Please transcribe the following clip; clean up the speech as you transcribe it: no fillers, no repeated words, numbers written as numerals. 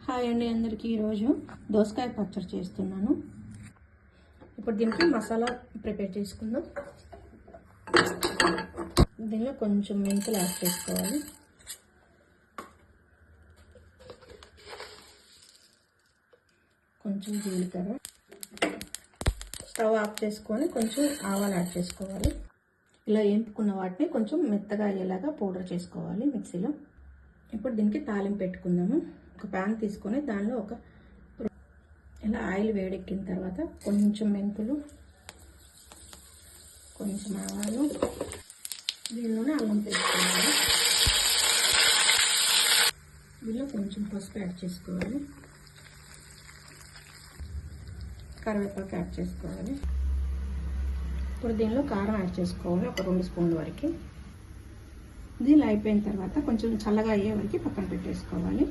Hi అండి అందరికీ ఈరోజు దోసకాయ పచ్చడి చేస్తున్నాను. ఇప్పుడు దీనికి మసాలా ప్రిపేర్ చేసుకుందాం. దీనిలో కొంచెం మెంతులు యాడ్ చేసుకోవాలి, కొంచెం జీలకర్ర. స్టవ్ ఆఫ్ చేసుకొని కొంచెం ఆవాలు యాడ్ చేసుకోవాలి. ఇలా వేపుకున్న వాటిని కొంచెం మెత్తగా అయ్యేలాగా పౌడర్ చేసుకోవాలి మిక్సీలో. ఇప్పుడు దీనికి తాలింపు పెట్టుకుందాము. ఒక ప్యాన్ తీసుకొని దానిలో ఇలా ఆయిల్ వేడెక్కిన తర్వాత కొంచెం మెంతులు, కొంచెం ఆవాలు, దీనిలోనే అల్లం వేసుకోవాలి. దీనిలో కొంచెం పసుపు యాడ్ చేసుకోవాలి, కరివేపాకు యాడ్ చేసుకోవాలి. ఇప్పుడు దీనిలో కారం యాడ్ చేసుకోవాలి, ఒక 2 స్పూన్ల వరకు. దీనిలో అయిపోయిన తర్వాత కొంచెం చల్లగా అయ్యే వరకు పక్కన పెట్టేసుకోవాలి.